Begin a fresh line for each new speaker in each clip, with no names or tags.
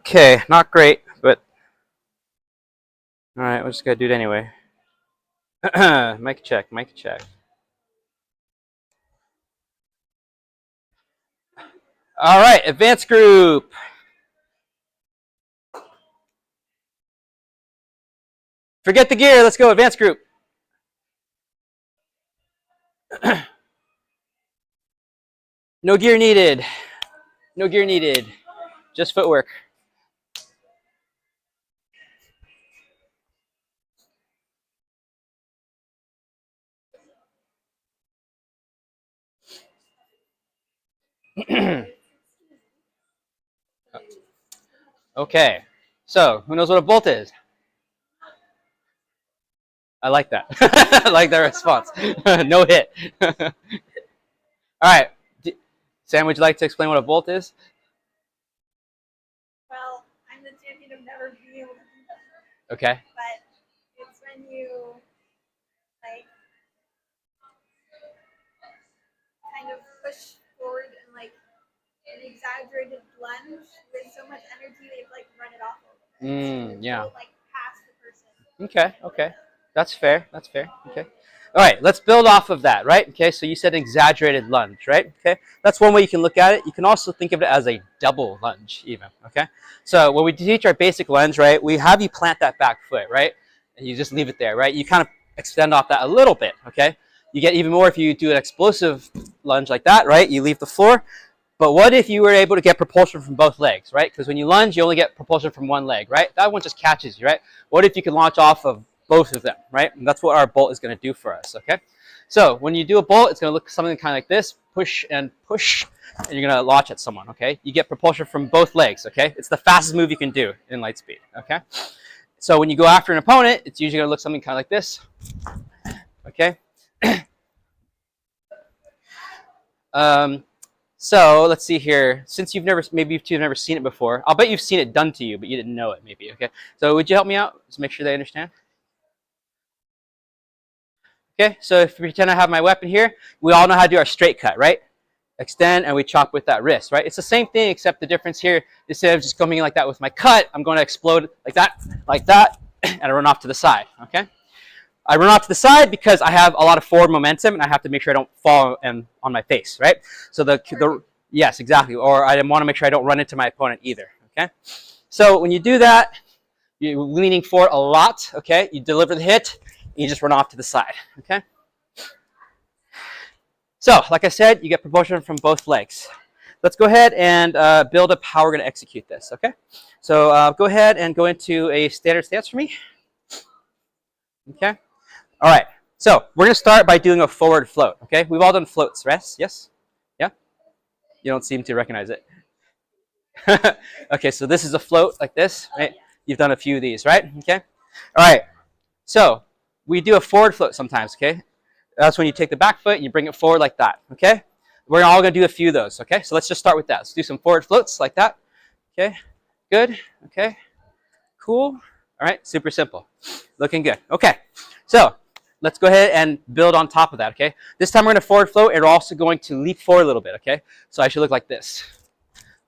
Okay, not great, but all right, we're just gonna do it anyway. Mic check, mic check. All right, advanced group. Forget the gear, let's go, advanced group. No gear needed. No gear needed. Just footwork. Okay, so who knows what a bolt is? I like that. I like that response. No hit. All right, Sam, would you like to explain what a bolt is?
Well, I'm the champion of never being able to do that.
Okay.
But it's when you, like, kind of push forward and, like, an exaggerated lunge with so much energy that you have to, like, run it off a little bit.
Yeah.
So, like, past the person.
Okay, okay. That's fair. That's fair. Okay. All right, let's build off of that, right? Okay, so you said exaggerated lunge, right? Okay, that's one way you can look at it. You can also think of it as a double lunge, even, okay? So when we teach our basic lunge, right, we have you plant that back foot, right? And you just leave it there, right? You kind of extend off that a little bit, okay? You get even more if you do an explosive lunge like that, right? You leave the floor. But what if you were able to get propulsion from both legs, right? Because when you lunge, you only get propulsion from one leg, right? That one just catches you, right? What if you could launch off of both of them, right? And that's what our bolt is going to do for us, okay? So when you do a bolt, it's going to look something kind of like this, push, and you're going to launch at someone, okay? You get propulsion from both legs, okay? It's the fastest move you can do in light speed, okay? So when you go after an opponent, it's usually going to look something kind of like this, okay? So let's see here. Since maybe you've never seen it before, I'll bet you've seen it done to you, but you didn't know it maybe, okay? So would you help me out? Just make sure they understand. Okay, so if we pretend I have my weapon here, we all know how to do our straight cut, right? Extend and we chop with that wrist, right? It's the same thing except the difference here, instead of just coming in like that with my cut, I'm going to explode like that, and I run off to the side, okay? I run off to the side because I have a lot of forward momentum and I have to make sure I don't fall on my face, right? So yes, exactly. Or I want to make sure I don't run into my opponent either, okay? So when you do that, you're leaning forward a lot, okay? You deliver the hit, and you just run off to the side, okay? So, like I said, you get propulsion from both legs. Let's go ahead and build up how we're going to execute this, okay? So go ahead and go into a standard stance for me. Okay? All right. So we're going to start by doing a forward float, okay? We've all done floats, right? Yes? Yeah? You don't seem to recognize it. Okay, so this is a float like this, right? You've done a few of these, right? Okay? All right. So we do a forward float sometimes, okay? That's when you take the back foot and you bring it forward like that, okay? We're all going to do a few of those, okay? So let's just start with that. Let's do some forward floats like that, okay? Good, okay? Cool. All right, super simple. Looking good. Okay, so let's go ahead and build on top of that, okay? This time we're going to forward float, and we're also going to leap forward a little bit, okay? So I should look like this,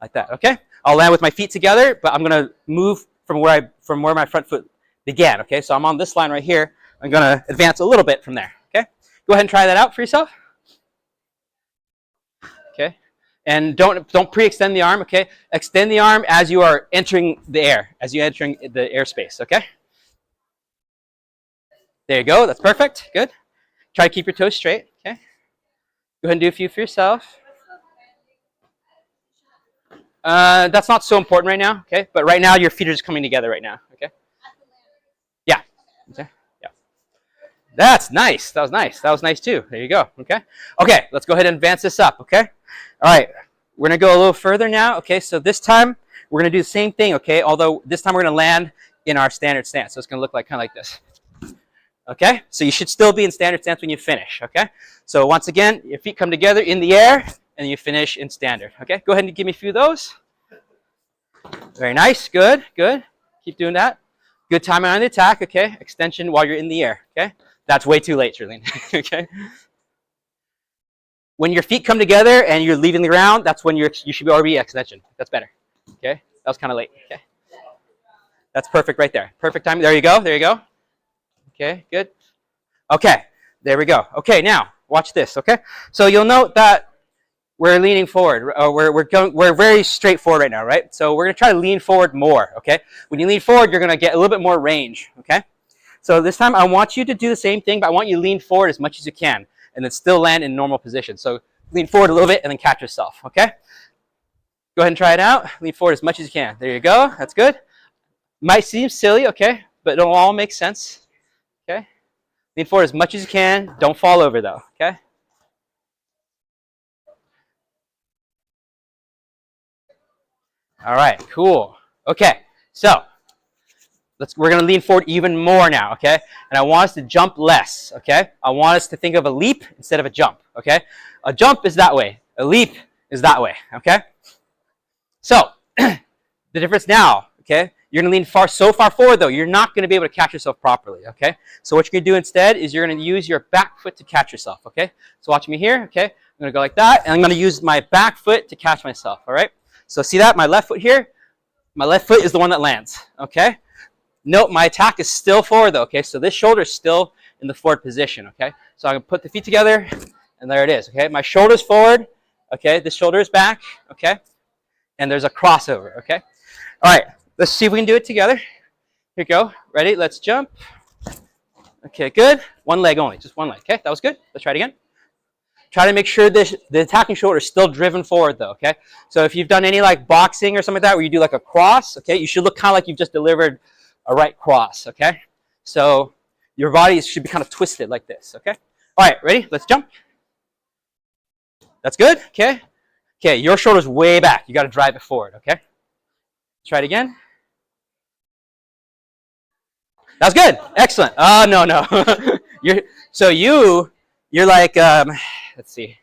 like that, okay? I'll land with my feet together, but I'm going to move from where my front foot began, okay? So I'm on this line right here. I'm going to advance a little bit from there, okay? Go ahead and try that out for yourself. Okay, and don't pre-extend the arm, okay? Extend the arm as you are entering the air, as you're entering the airspace, okay? There you go, that's perfect, good. Try to keep your toes straight, okay? Go ahead and do a few for yourself. That's not so important right now, okay? But right now, your feet are just coming together right now, okay? Yeah, okay, yeah. That's nice, that was nice. That was nice too, there you go, okay? Okay, let's go ahead and advance this up, okay? All right, we're gonna go a little further now, okay? So this time, we're gonna do the same thing, okay? Although this time we're gonna land in our standard stance. So it's gonna look like kind of like this. Okay, so you should still be in standard stance when you finish, okay? So once again, your feet come together in the air, and you finish in standard, okay? Go ahead and give me a few of those. Very nice, good, good. Keep doing that. Good timing on the attack, okay? Extension while you're in the air, okay? That's way too late, Shirlene, okay? When your feet come together and you're leaving the ground, that's when you should be already extension. That's better, okay? That was kind of late, okay? That's perfect right there. Perfect time. There you go. There you go. Okay, good. Okay, there we go. Okay, now watch this. Okay, so you'll note that we're leaning forward. We're very straightforward right now, right? So we're gonna try to lean forward more. Okay, when you lean forward, you're gonna get a little bit more range. Okay, so this time I want you to do the same thing, but I want you to lean forward as much as you can, and then still land in normal position. So lean forward a little bit and then catch yourself. Okay, go ahead and try it out. Lean forward as much as you can. There you go. That's good. Might seem silly, okay, but it'll all make sense. Okay, lean forward as much as you can. Don't fall over though. Okay. All right, cool. Okay, so we're gonna lean forward even more now, okay? And I want us to jump less, okay? I want us to think of a leap instead of a jump, okay? A jump is that way. A leap is that way, okay? So the difference now, okay? You're gonna lean so far forward though, you're not gonna be able to catch yourself properly, okay? So what you're gonna do instead is you're gonna use your back foot to catch yourself, okay? So watch me here, okay? I'm gonna go like that, and I'm gonna use my back foot to catch myself, all right? So see that, my left foot here? My left foot is the one that lands, okay? Note my attack is still forward though, okay? So this shoulder is still in the forward position, okay? So I'm gonna put the feet together, and there it is, okay? My shoulder's forward, okay? This shoulder is back, okay? And there's a crossover, okay? All right, let's see if we can do it together. Here we go, ready? Let's jump. Okay, good. One leg only, just one leg, okay? That was good. Let's try it again. Try to make sure the attacking shoulder is still driven forward though, okay? So if you've done any like boxing or something like that where you do like a cross, okay, you should look kind of like you've just delivered a right cross, okay? So your body should be kind of twisted like this, okay? All right, ready? Let's jump. That's good, okay? Okay, your shoulder's way back. You got to drive it forward, okay? Try it again. That's good. Excellent. Oh, no, no. You're like, let's see.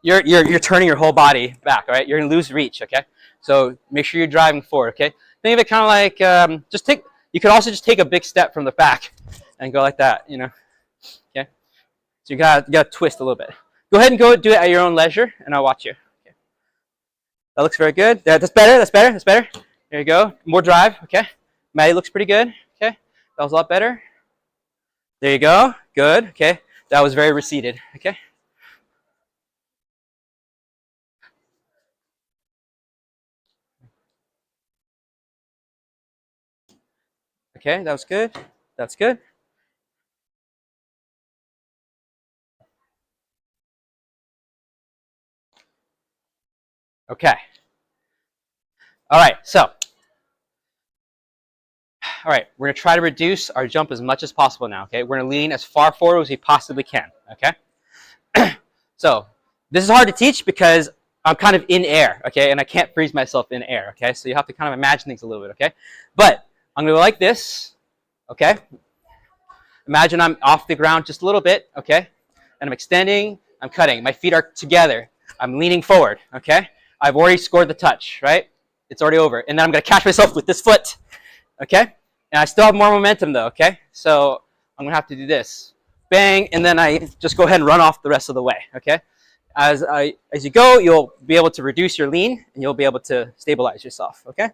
You're turning your whole body back, all right? You're gonna lose reach, okay? So make sure you're driving forward, okay? Think of it kind of like you could also just take a big step from the back and go like that, you know? Okay? So you gotta twist a little bit. Go ahead and go do it at your own leisure, and I'll watch you. Okay. That looks very good. That's better. That's better. That's better. There you go. More drive. Okay. Maddie looks pretty good. Okay. That was a lot better. There you go. Good. Okay. That was very receded. Okay. Okay. That was good. That's good. Okay. All right. So, all right. We're going to try to reduce our jump as much as possible now. Okay. We're going to lean as far forward as we possibly can. Okay. So, this is hard to teach because I'm kind of in air. Okay. And I can't freeze myself in air. Okay. So, you have to kind of imagine things a little bit. Okay. But I'm going to go like this. Okay. Imagine I'm off the ground just a little bit. Okay. And I'm extending. I'm cutting. My feet are together. I'm leaning forward. Okay. I've already scored the touch, right? It's already over. And then I'm going to catch myself with this foot. Okay? And I still have more momentum though, okay? So I'm going to have to do this. Bang, and then I just go ahead and run off the rest of the way, okay? As you go, you'll be able to reduce your lean, and you'll be able to stabilize yourself, okay?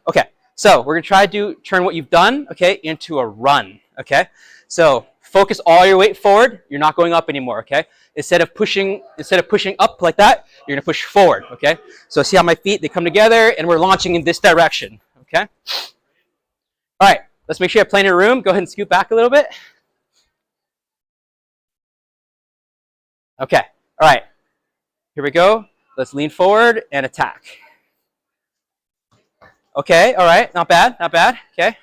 Okay, so we're going to try to turn what you've done, okay, into a run, okay? So focus all your weight forward. You're not going up anymore, okay? Instead of pushing up like that, you're gonna push forward, okay? So see how my feet, they come together and we're launching in this direction, okay? All right, let's make sure you have plenty of room. Go ahead and scoot back a little bit. Okay, all right, here we go. Let's lean forward and attack. Okay, all right, not bad, okay?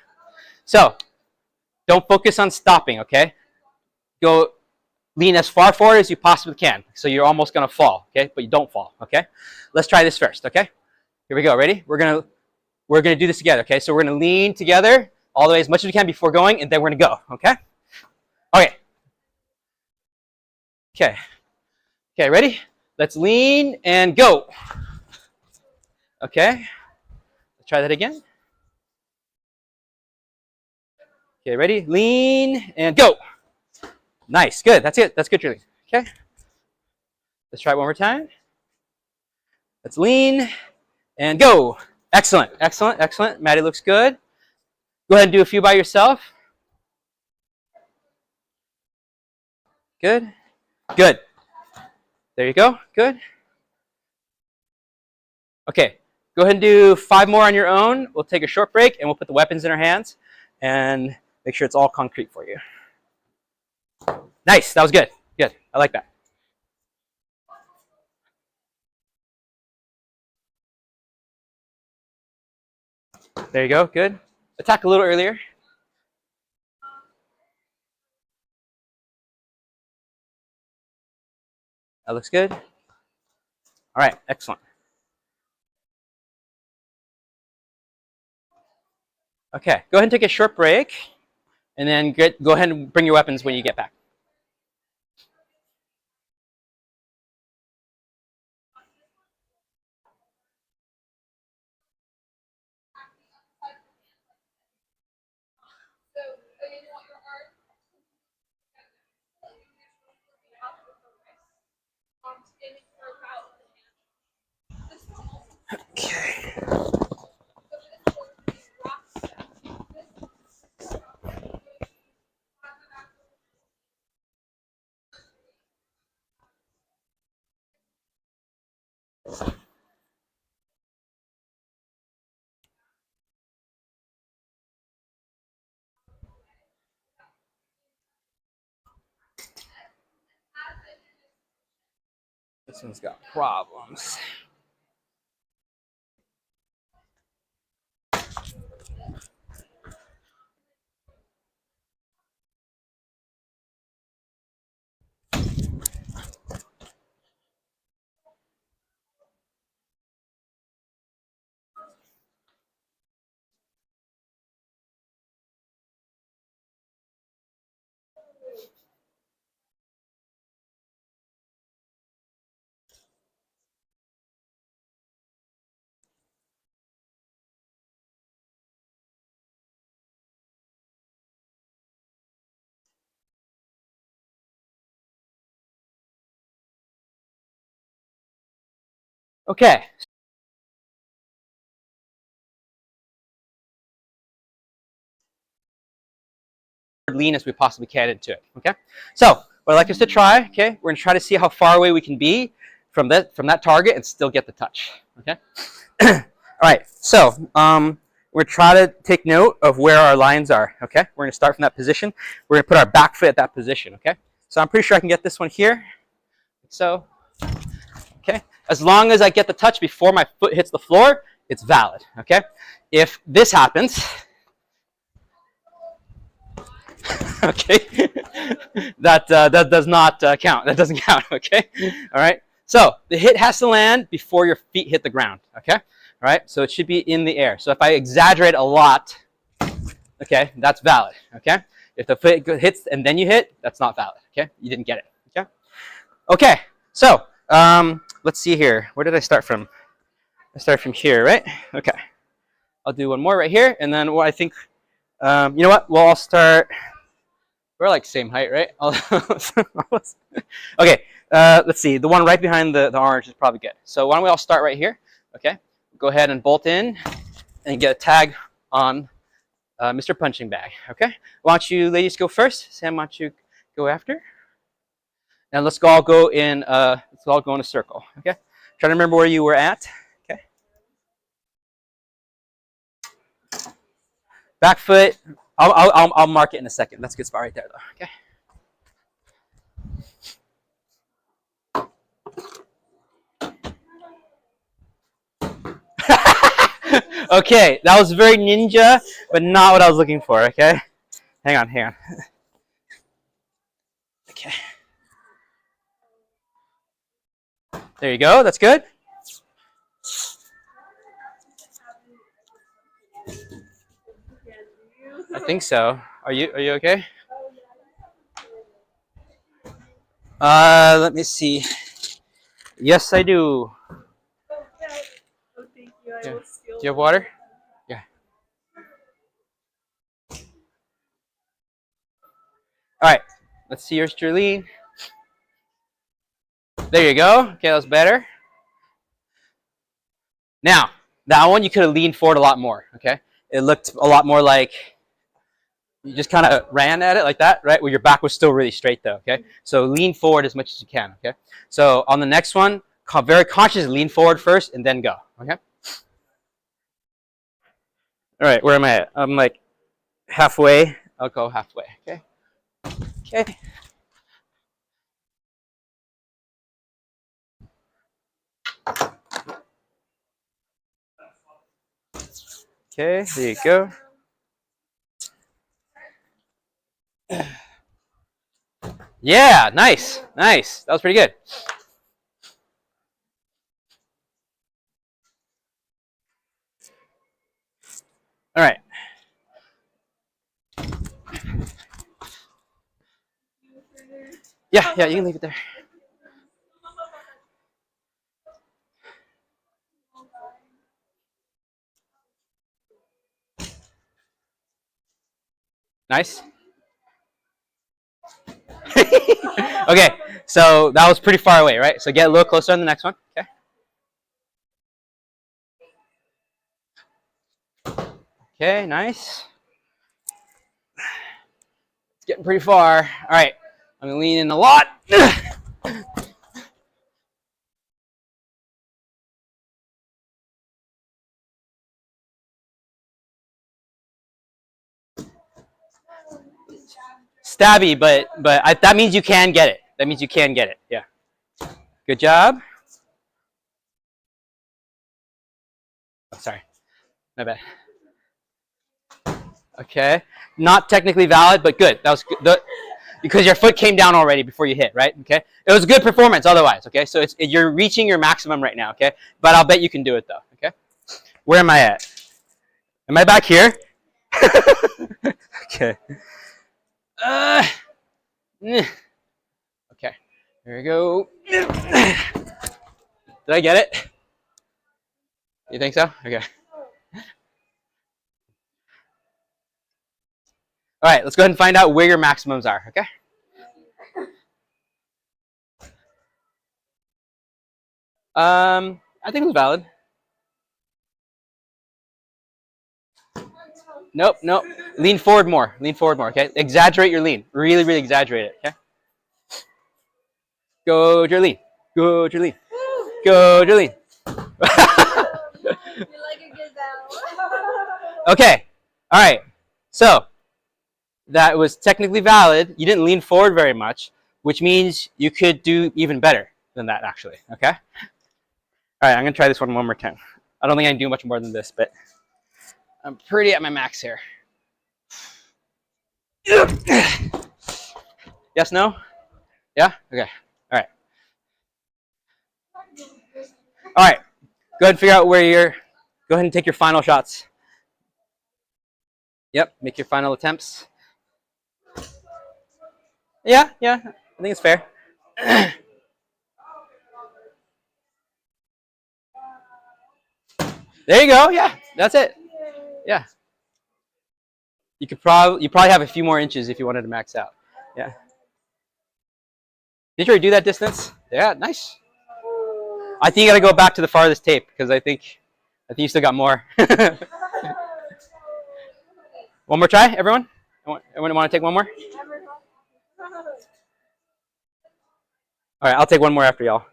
So, don't focus on stopping, okay? Go lean as far forward as you possibly can. So you're almost gonna fall, okay? But you don't fall, okay? Let's try this first, okay? Here we go, ready? We're gonna do this together, okay? So we're gonna lean together all the way as much as we can before going, and then we're gonna go, okay? Okay. Okay. Okay, ready? Let's lean and go. Okay. Let's try that again. Okay, ready? Lean and go. Nice, good. That's it. That's good, Julie. Okay. Let's try it one more time. Let's lean and go. Excellent, excellent, excellent. Maddie looks good. Go ahead and do a few by yourself. Good. Good. There you go. Good. Okay. Go ahead and do 5 more on your own. We'll take a short break and we'll put the weapons in our hands and make sure it's all concrete for you. Nice. That was good. Good. I like that. There you go. Good. Attack a little earlier. That looks good. All right. Excellent. Okay. Go ahead and take a short break and then go ahead and bring your weapons when you get back. Okay. This one's got problems. Okay. Lean as we possibly can into it. Okay. So what I'd like us to try. Okay. We're gonna try to see how far away we can be from that target and still get the touch. Okay. All right. So we're gonna try to take note of where our lines are. Okay. We're gonna start from that position. We're gonna put our back foot at that position. Okay. So I'm pretty sure I can get this one here. So. Okay. As long as I get the touch before my foot hits the floor, it's valid. Okay. If this happens. Okay, that does not count. That doesn't count. Okay, all right. So the hit has to land before your feet hit the ground. Okay, all right. So it should be in the air. So if I exaggerate a lot, okay, that's valid. Okay, if the foot hits and then you hit, that's not valid. Okay, you didn't get it. Okay, okay. So let's see here. Where did I start from? I start from here, right? Okay. I'll do one more right here, and then what I think. You know what? We'll all start. We're like same height, right? Okay, let's see. The one right behind the orange is probably good. So why don't we all start right here? Okay, go ahead and bolt in and get a tag on Mr. Punching Bag. Okay, why don't you ladies go first? Sam, why don't you go after? And let's all go in. Let's all go in a circle. Okay, try to remember where you were at. Okay, back foot. I'll mark it in a second. That's a good spot right there, though. Okay. Okay, that was very ninja, but not what I was looking for. Okay, hang on, hang on. Okay. There you go. That's good. I think so. Are you okay? Let me see. Yes, I do.
Oh, thank you.
Yeah. Do you have water? Yeah. All right. Let's see yours, Jerlene. There you go. Okay, that's better. Now, That one you could have leaned forward a lot more, okay? It looked a lot more like you just kind of ran at it like that, right? Where your back was still really straight though, okay? So lean forward as much as you can, okay? So on the next one, very conscious, lean forward first and then go, okay? All right, where am I at? I'm like halfway. I'll go halfway, okay? Okay. Okay, there you go. Yeah, nice, nice. That was pretty good. All right. Yeah, you can leave it there. Nice. Okay, so that was pretty far away, right? So get a little closer on the next one, okay? Okay, nice. It's getting pretty far. All right, I'm gonna lean in a lot. Stabby, but that means you can get it. That means you can get it. Yeah. Good job. Oh, sorry, my bad. Okay, not technically valid, but good. That was good. Because your foot came down already before you hit, right? Okay, it was a good performance otherwise. Okay, so you're reaching your maximum right now. Okay, but I'll bet you can do it though. Okay, where am I at? Am I back here? Okay. Okay, here we go. Did I get it? You think so? Okay. All right, let's go ahead and find out where your maximums are. Okay. I think it was valid. Nope. Lean forward more. Lean forward more. Okay. Exaggerate your lean. Really, really exaggerate it. Okay. Go to your lean. Go to your lean. Go to your lean. Okay. All right. So that was technically valid. You didn't lean forward very much, which means you could do even better than that, actually. Okay. All right. I'm gonna try this one more time. I don't think I can do much more than this, but I'm pretty at my max here. Yes, no? Yeah? Okay. All right. All right. Go ahead and figure out where you're. Go ahead and take your final shots. Yep. Make your final attempts. Yeah. I think it's fair. There you go. Yeah. That's it. Yeah. You probably have a few more inches if you wanted to max out. Yeah. Did you already do that distance? Yeah, nice. I think you got to go back to the farthest tape because I think you still got more. One more try, everyone? Everyone want to take one more? All right, I'll take one more after y'all.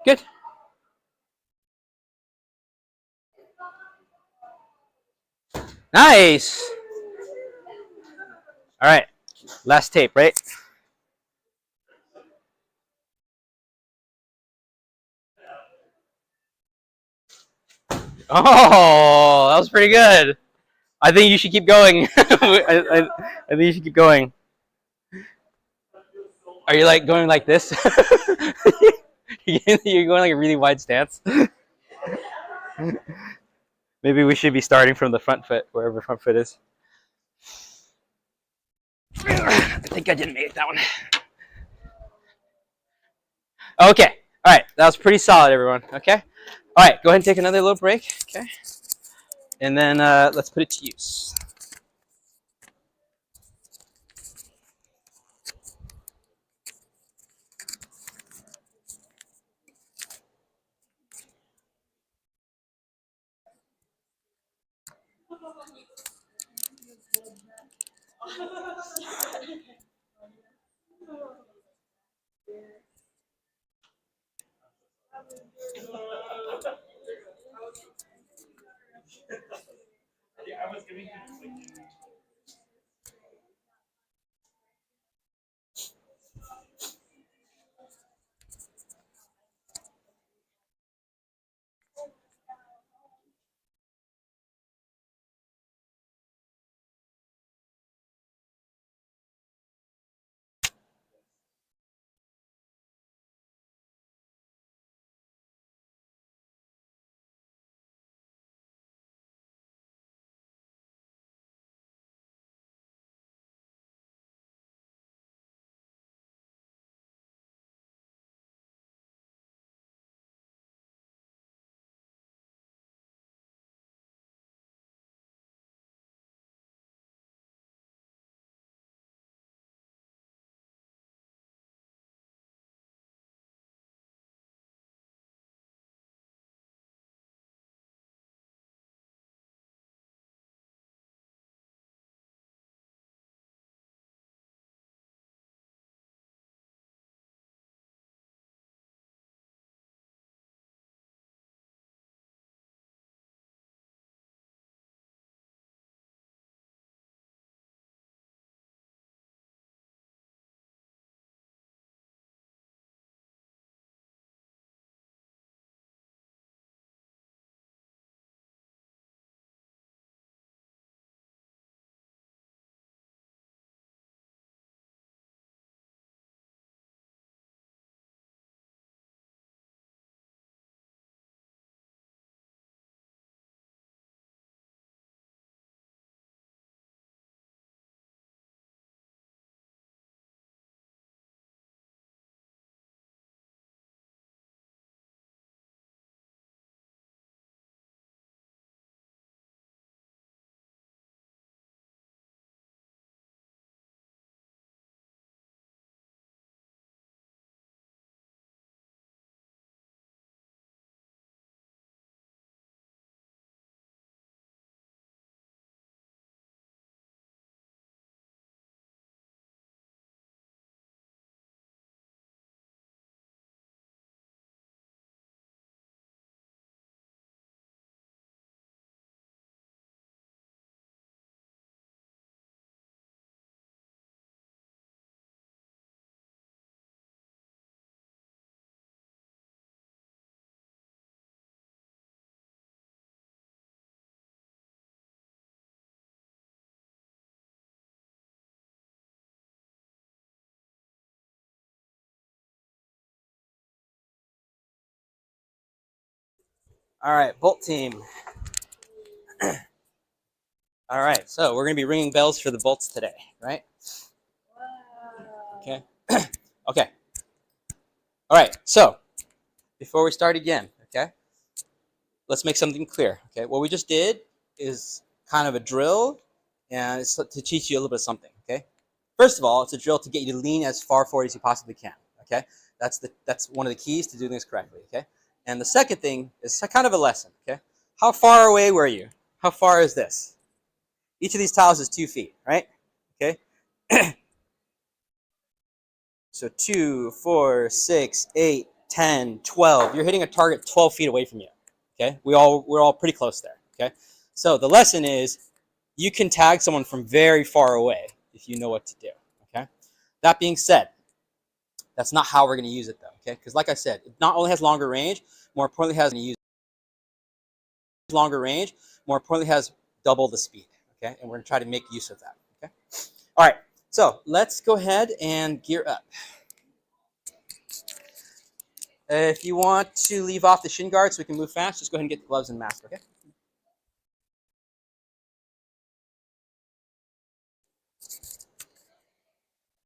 Good. Nice. All right, last tape, right? Oh, that was pretty good. I think you should keep going. I think you should keep going. Are you like going like this? You're going like a really wide stance. Maybe we should be starting from the front foot, wherever front foot is. I think I didn't make that one. Okay. All right. That was pretty solid, everyone. Okay. All right. Go ahead and take another little break. Okay. And then let's put it to use. All right, Bolt team. All right, so we're going to be ringing bells for the bolts today, right?
Wow.
Okay. Okay. All right, so before we start again, okay, let's make something clear. Okay, what we just did is kind of a drill, and it's to teach you a little bit of something. Okay, first of all, it's a drill to get you to lean as far forward as you possibly can. Okay, that's one of the keys to doing this correctly. Okay, and the second thing is kind of a lesson. Okay, how far away were you? How far is this? Each of these tiles is 2 feet, right? Okay, so 2, 4, 6, 8, 10, 12. You're hitting a target 12 feet away from you. Okay, we're all pretty close there. Okay, so the lesson is you can tag someone from very far away if you know what to do. Okay, that being said, that's not how we're going to use it though. Okay, because like I said, it not only has longer range, more importantly has longer range, more importantly has double the speed. Okay, and we're going to try to make use of that. Okay, all right. So let's go ahead and gear up. If you want to leave off the shin guard so we can move fast, just go ahead and get the gloves and mask, okay?